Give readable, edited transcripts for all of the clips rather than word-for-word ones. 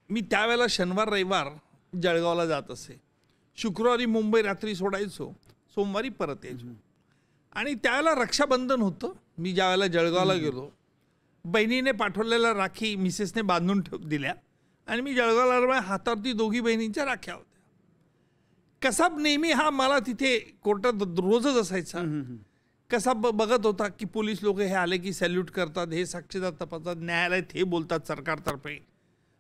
मी त्यावेळेला शनिवार रविवार जळगावला जात असे. शुक्रवारी मुंबई रात्री सोडायचो, सोमवारी परत यायचो. आणि त्यावेळेला रक्षाबंधन होतं. मी ज्यावेळेला जळगावला गेलो, बहिणीने पाठवलेल्या राखी मिसेसने बांधून दिल्या आणि मी जळगावला हातावरती दोघी बहिणींच्या राख्या होत्या. कसाब नेहमी हा मला तिथे कोर्टात रोजच असायचा. कसाब बघत होता की पोलीस लोक हे आले की सॅल्यूट करतात, हे साक्षीदार तपासतात, न्यायालयात हे बोलतात सरकारतर्फे,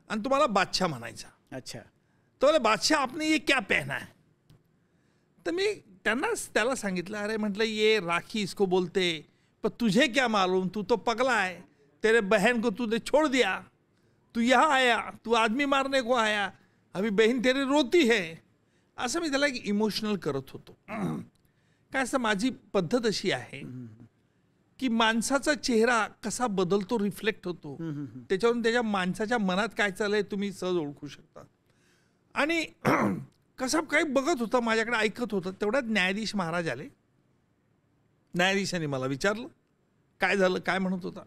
आणि तुम्हाला बादशाह म्हणायचा. अच्छा. तो बोले बादशाह आपने ये क्या पहना है. तर मी त्याला सांगितलं, अरे म्हटलं ये राखी इसको बोलते, पर तुझे क्या मालूम, तू तो पगला है, तेरे बहन को तूने छोड़ दिया, तू यहाँ आया, तू आदमी मारने को आया, अभी बहन तेरी रोती है. असं मी त्याला इमोशनल करत होतो. काय असं माझी पद्धत अशी आहे की माणसाचा चेहरा कसा बदलतो, रिफ्लेक्ट होतो, त्याच्यावरून त्याच्या माणसाच्या मनात काय चाललंय तुम्ही सहज ओळखू शकता. आणि कसा काही बघत होता, माझ्याकडे ऐकत होता. तेवढ्यात न्यायाधीश महाराज आले. न्यायाधीशाने मला विचारलं काय झालं, काय म्हणत होता.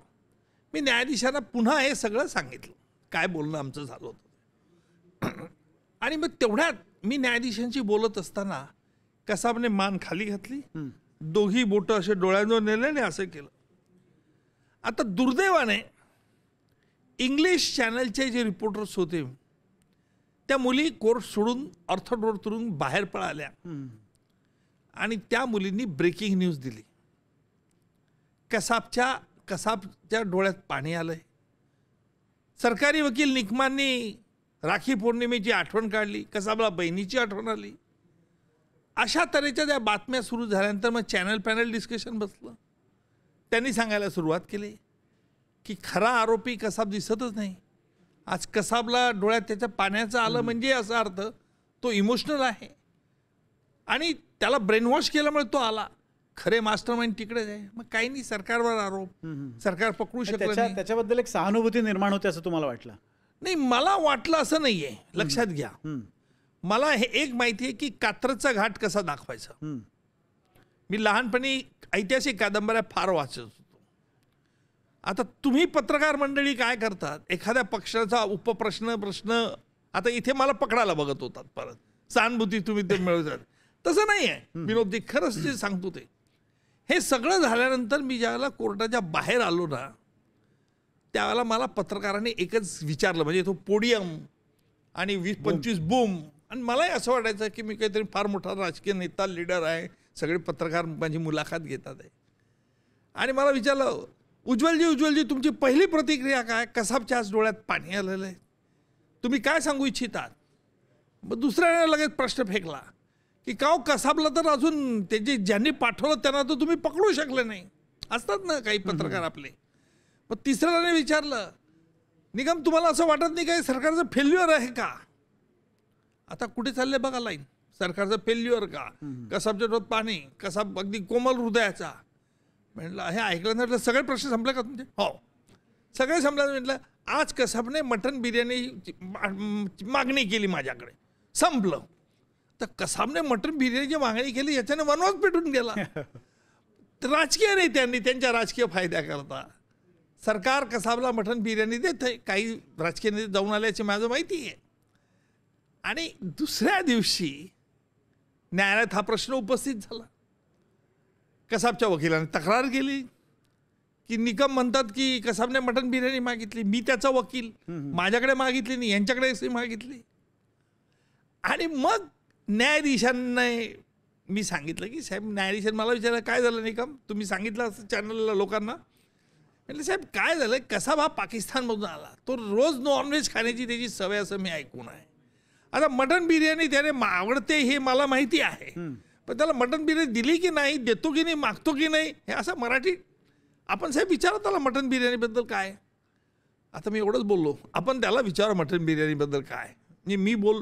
मी न्यायाधीशांना पुन्हा हे सगळं सांगितलं, काय बोलणं आमचं झालं होतं. आणि मग तेवढ्यात मी न्यायाधीशांशी बोलत असताना कसाबने मान खाली घातली, दोघी बोटं असे डोळ्यांवर नेले आणि असं केलं. आता दुर्दैवाने इंग्लिश चॅनलचे जे रिपोर्टर्स होते त्या मुली कोर्ट सोडून ऑर्थोडोरतून बाहेर पळाल्या आणि त्या मुलींनी ब्रेकिंग न्यूज दिली. कसाबच्या डोळ्यात पाणी आलंय. सरकारी वकील निकमांनी राखी पौर्णिमेची आठवण काढली, कसाबला बहिणीची आठवण आली. अशा तऱ्हेच्या त्या बातम्या सुरू झाल्यानंतर मग चॅनल पॅनल डिस्कशन बसलं. त्यांनी सांगायला सुरुवात केली की खरा आरोपी कसाब दिसतच नाही. आज कसाबला डोळ्यात त्याच्या पाण्याचं आलं म्हणजे असा अर्थ तो इमोशनल आहे आणि त्याला ब्रेनवॉश केल्यामुळे तो आला. खरे मास्टरमाइंड तिकडेच आहे. मग काही नाही, सरकारवर आरोप, सरकार पकडू शकलं नाही. त्याच्याबद्दल एक सहानुभूती निर्माण होते असं तुम्हाला वाटलं? नाही, मला वाटलं असं नाहीये. लक्षात घ्या, मला हे एक माहिती आहे की कात्रजचा घाट कसा दाखवायचा. मी लहानपणी ऐतिहासिक कादंबऱ्या फार वाचत होतो. आता तुम्ही पत्रकार मंडळी काय करतात, एखाद्या पक्षाचा उपप्रश्न आता इथे मला पकडायला बघत होतात, परत सहानुभूती तुम्ही ते मिळवतात. तसं नाही आहे विनोदजी, खरंच जे सांगतो ते. हे सगळं झाल्यानंतर मी ज्यावेळेला कोर्टाच्या बाहेर आलो ना, त्यावेळेला मला पत्रकारांनी एकच विचारलं, म्हणजे तो पोडियम आणि 20-25 बूम. आणि मलाही असं वाटायचं की मी काहीतरी फार मोठा राजकीय नेता, लीडर आहे, सगळे पत्रकार माझी मुलाखत घेतात आहे. आणि मला विचारलं, उज्ज्वलजी तुमची पहिली प्रतिक्रिया काय. कसाबच्या आज डोळ्यात पाणी आलेलं आहे, तुम्ही काय सांगू इच्छितात. मग दुसऱ्याने लगेच प्रश्न फेकला की का कसाबला तर अजून त्याचे ज्यांनी पाठवलं त्यांना तर तुम्ही पकडू शकले नाही. असतात ना काही पत्रकार आपले. मग तिसऱ्याने विचारलं, निगम तुम्हाला असं वाटत नाही काय सरकारचं फेल्युअर आहे का. आता कुठे चालले बघा लाईन, सरकारचं फेल्युअर का, कसाबच्या डोळ्यात पाणी, कसाब अगदी कोमल हृदयाचा. म्हटलं हे ऐकल्यानंतर सगळे प्रश्न संपले का तुमचे. हो सगळे संपले. म्हटलं आज कसाबने मटन बिर्याणी मागणी केली माझ्याकडे, संपलं. तर कसाबने मटन बिर्याणीची मागणी केली याच्याने वनवास पेटून गेला. राजकीय नेत्यांनी त्यांच्या राजकीय फायद्याकरता सरकार कसाबला मटन बिर्याणी देत आहे. काही राजकीय नेते जाऊन आल्याचे माझं माहिती आहे. आणि दुसऱ्या दिवशी न्यायालयात हा प्रश्न उपस्थित झाला. कसाबच्या वकिलाने तक्रार केली की निकम म्हणतात की कसाबने मटन बिर्याणी मागितली. मी त्याचा वकील, माझ्याकडे मागितली नाही, यांच्याकडे अशी मागितली. आणि मग न्यायाधीशांनी मी सांगितलं की साहेब, न्यायाधीशांनी मला विचारलं काय झालं निकम, तुम्ही सांगितलं असं चॅनलला लोकांना. म्हटलं साहेब काय झालं, कसाब हा पाकिस्तानमधून आला, तो रोज नॉनव्हेज खाण्याची त्याची सवय असं मी ऐकून आहे. आता मटन बिर्याणी त्याने आवडते हे मला माहिती आहे, पण त्याला मटन बिर्याणी दिली की नाही, देतो की नाही, मागतो की नाही, हे असं मराठी आपण साहेब विचारा त्याला मटन बिर्याणीबद्दल काय. आता मी एवढंच बोललो, आपण त्याला विचारा मटन बिर्याणीबद्दल काय. म्हणजे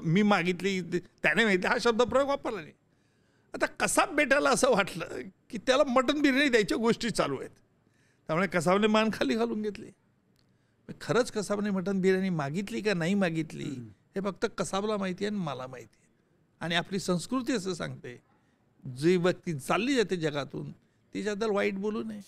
मी मागितली, त्याने माहिती, हा शब्द प्रयोग वापरला नाही. आता कसाब बेटाला असं वाटलं की त्याला मटन बिर्याणी द्यायच्या गोष्टी चालू आहेत. त्यामुळे कसाबने मान खाली घालून घेतली. खरंच कसाबने मटन बिर्याणी मागितली का नाही मागितली हे फक्त कसाबला माहिती आहे आणि मला माहिती आहे. आणि आपली संस्कृती असं सांगते, जी व्यक्ती चालली जाते जगातून तिच्याबद्दल वाईट बोलू नये.